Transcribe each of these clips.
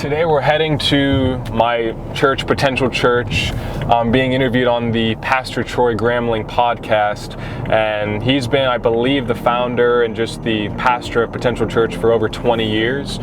Today we're heading to my church, Potential Church. I'm being interviewed on the Pastor Troy Gramling podcast, and he's been, I believe, the founder and just the pastor of Potential Church for over 20 years.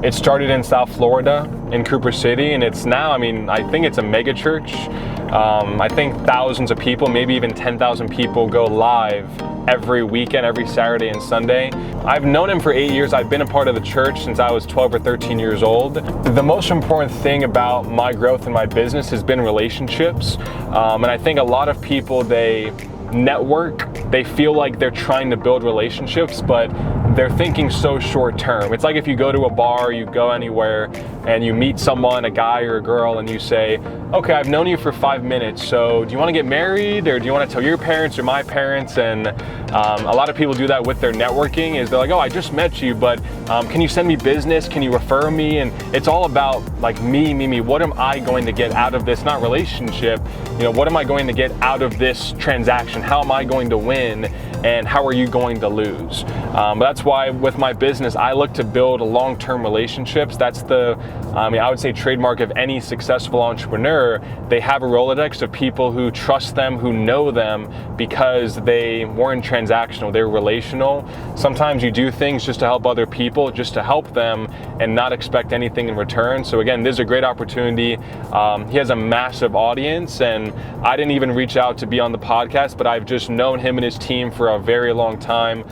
It started in South Florida, in Cooper City, and it's now, I think it's a mega church. I think thousands of people, maybe even 10,000 people go live every weekend, every Saturday and Sunday. I've known him for 8 years. I've been a part of the church since I was 12 or 13 years old. The most important thing about my growth in my business has been relationships. And I think a lot of people, they network, they feel like they're trying to build relationships, but they're thinking so short term. It's like if you go to a bar, you go anywhere, and you meet someone, a guy or a girl, and you say, okay, I've known you for 5 minutes, so do you want to get married, or do you want to tell your parents or my parents? And a lot of people do that with their networking, is they're like, oh, I just met you, but can you send me business? Can you refer me? And it's all about like me. What am I going to get out of this, not relationship, what am I going to get out of this transaction? How am I going to win? And how are you going to lose? That's why with my business, I look to build long-term relationships. That's the, I would say, trademark of any successful entrepreneur. They have a Rolodex of people who trust them, who know them, because they weren't transactional, they were relational. Sometimes you do things just to help other people, just to help them, and not expect anything in return. So again, this is a great opportunity. He has a massive audience, and I didn't even reach out to be on the podcast, but I've just known him and his team for a very long time.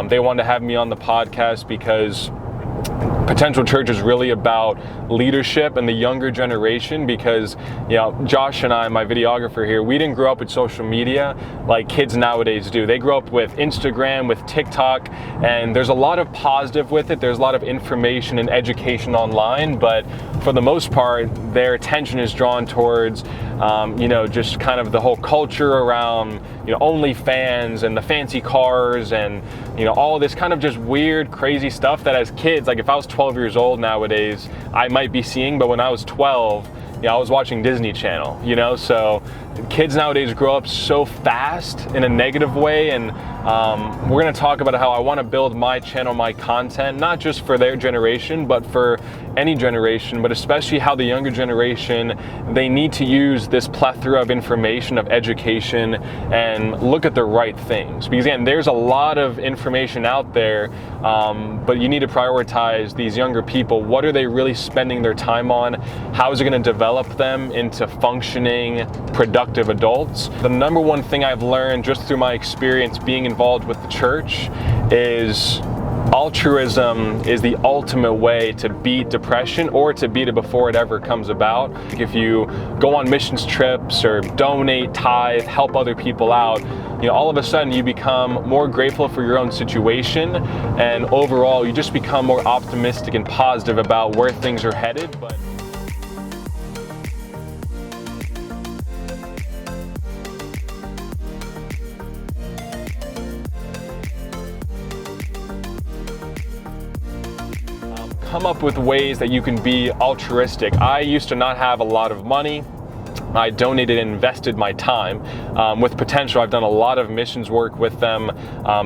They wanted to have me on the podcast because Potential Church is really about leadership and the younger generation, because Josh and I, my videographer here, we didn't grow up with social media like kids nowadays do. They grew up with Instagram, with TikTok, and there's a lot of positive with it. There's a lot of information and education online, but for the most part, their attention is drawn towards just kind of the whole culture around OnlyFans and the fancy cars and all of this kind of just weird, crazy stuff that as kids, like if I was 12 years old nowadays, I might be seeing, but when I was 12, I was watching Disney Channel, so kids nowadays grow up so fast in a negative way, and we're going to talk about how I want to build my channel, my content, not just for their generation, but for any generation, but especially how the younger generation, they need to use this plethora of information, of education, and look at the right things. Because again, there's a lot of information out there, but you need to prioritize these younger people. What are they really spending their time on? How is it going to develop them into functioning, productive adults? The number one thing I've learned just through my experience being involved with the church is altruism is the ultimate way to beat depression, or to beat it before it ever comes about. If you go on missions trips or donate, tithe, help other people out, all of a sudden you become more grateful for your own situation, and overall you just become more optimistic and positive about where things are headed. But come up with ways that you can be altruistic. I used to not have a lot of money. I donated and invested my time. With Potential, I've done a lot of missions work with them.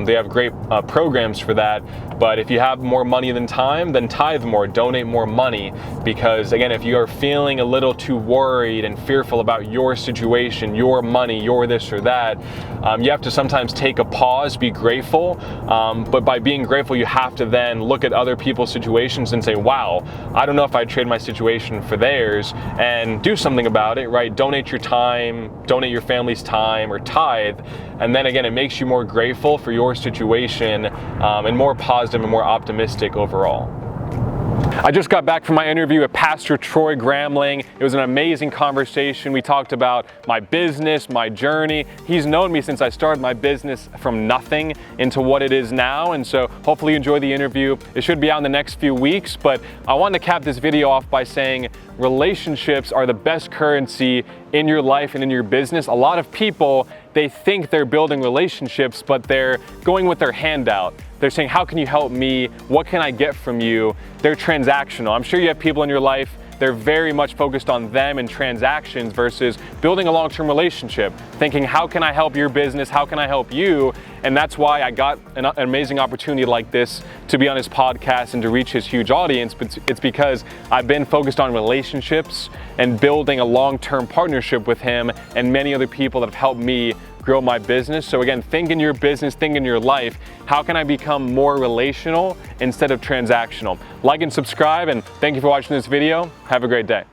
They have great programs for that. But if you have more money than time, then tithe more, donate more money. Because again, if you are feeling a little too worried and fearful about your situation, your money, your this or that, you have to sometimes take a pause, be grateful. But by being grateful, you have to then look at other people's situations and say, wow, I don't know if I'd trade my situation for theirs, and do something about it, right? Donate your time, donate your family's time, or tithe. And then again, it makes you more grateful for your situation, and more positive and more optimistic overall. I just got back from my interview with Pastor Troy Gramling. It was an amazing conversation. We talked about my business, my journey. He's known me since I started my business from nothing into what it is now. And so hopefully you enjoy the interview. It should be out in the next few weeks, but I wanted to cap this video off by saying relationships are the best currency in your life and in your business. A lot of people, they think they're building relationships, but they're going with their hand out. They're saying, how can you help me? What can I get from you? They're transactional. I'm sure you have people in your life they're very much focused on them and transactions versus building a long-term relationship, thinking, how can I help your business? How can I help you? And that's why I got an amazing opportunity like this to be on his podcast and to reach his huge audience. But it's because I've been focused on relationships and building a long-term partnership with him and many other people that have helped me grow my business. So again, think in your business, think in your life, how can I become more relational instead of transactional? Like and subscribe, and thank you for watching this video. Have a great day.